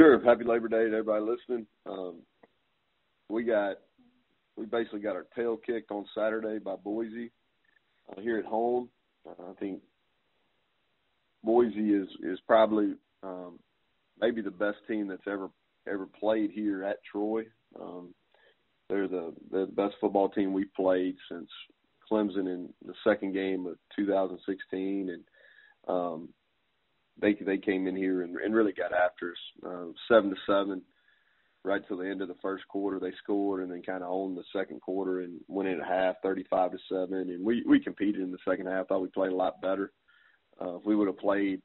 Sure. Happy Labor Day to everybody listening. We basically got our tail kicked on Saturday by Boise here at home. I think Boise is probably maybe the best team that's ever played here at Troy. They're the best football team we've played since Clemson in the second game of 2016, and they came in here and really got after us 7-7 right till the end of the first quarter. They scored and then kind of owned the second quarter and went in at half 35-7, and we competed in the second half. Thought we played a lot better. If we would have played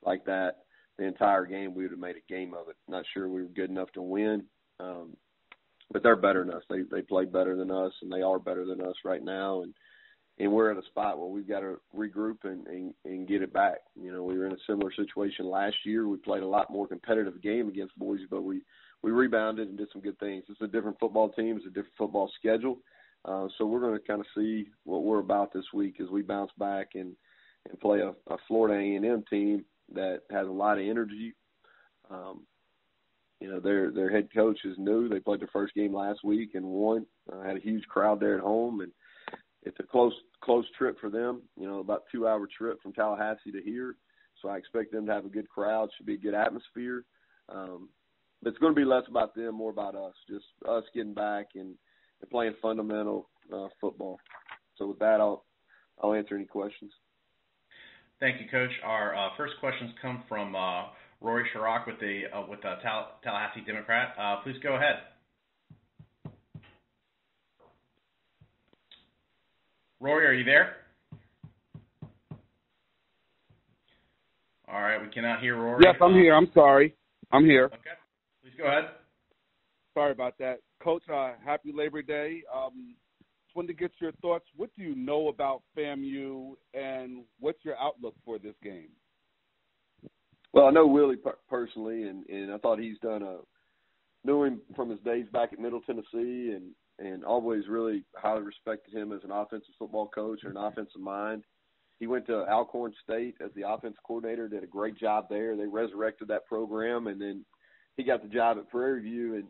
like that the entire game, we would have made a game of it. Not sure we were good enough to win, but they're better than us. They play better than us, and they are better than us right now. And we're at a spot where we've got to regroup and get it back. You know, we were in a similar situation last year. We played a lot more competitive game against Boise, but we rebounded and did some good things. It's a different football team. It's a different football schedule. So we're going to kind of see what we're about this week as we bounce back and play a Florida A&M team that has a lot of energy. You know, their head coach is new. They played their first game last week and won. Had a huge crowd there at home, and it's a close trip for them. You know, about 2-hour trip from Tallahassee to here. So I expect them to have a good crowd. Should be a good atmosphere. But it's going to be less about them, more about us. Just us getting back and playing fundamental football. So with that, I'll answer any questions. Thank you, Coach. Our first questions come from Rory Sharrock with the Tallahassee Democrat. Please go ahead. Rory, are you there? All right, we cannot hear Rory. Yes, I'm here. I'm sorry. I'm here. Okay, please go ahead. Sorry about that. Coach, happy Labor Day. Just wanted to get your thoughts. What do you know about FAMU, and what's your outlook for this game? Well, I know Willie personally, and I thought he's knew him from his days back at Middle Tennessee, and always really highly respected him as an offensive football coach and an offensive mind. He went to Alcorn State as the offensive coordinator, did a great job there. They resurrected that program, and then he got the job at Prairie View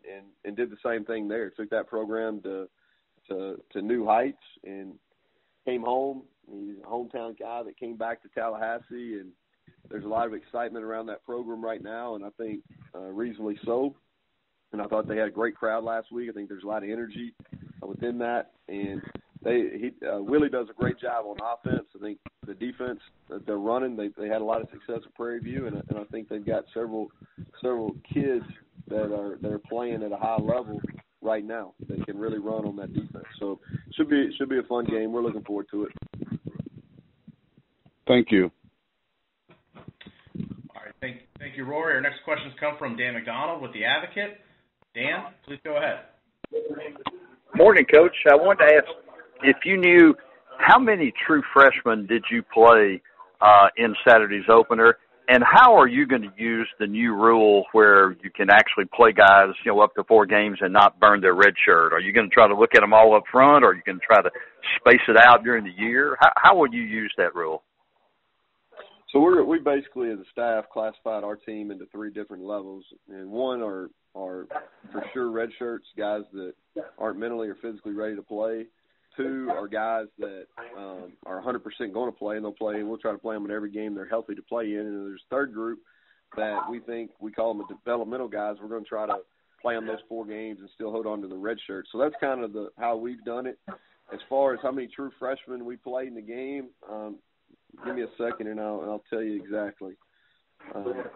and did the same thing there. Took that program to new heights and came home. He's a hometown guy that came back to Tallahassee, and there's a lot of excitement around that program right now, and I think reasonably so. And I thought they had a great crowd last week. I think there's a lot of energy within that. And Willie does a great job on offense. I think the defense that they're running, they had a lot of success at Prairie View, and I think they've got several kids that are playing at a high level right now that can really run on that defense. So should be a fun game. We're looking forward to it. Thank you. All right, thank you, Rory. Our next questions come from Dan McDonald with The Advocate. Dan, please go ahead. Morning, Coach. I wanted to ask if you knew how many true freshmen did you play in Saturday's opener, and how are you going to use the new rule where you can actually play guys, up to 4 games and not burn their red shirt? Are you going to try to look at them all up front, or are you going to try to space it out during the year? How will you use that rule? So we basically, as a staff, classified our team into 3 different levels, and one are for sure red shirts, guys that aren't mentally or physically ready to play. 2 are guys that are 100% going to play, and they'll play. We'll try to play them in every game they're healthy to play in. And there's a 3rd group that we call them the developmental guys. We're going to try to play them those 4 games and still hold on to the red shirt. So that's kind of how we've done it. As far as how many true freshmen we played in the game, give me a second and I'll tell you exactly.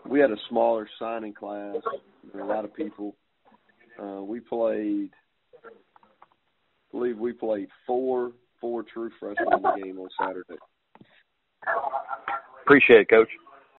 We had a smaller signing class than a lot of people. I believe we played four true freshmen in the game on Saturday. Appreciate it, Coach.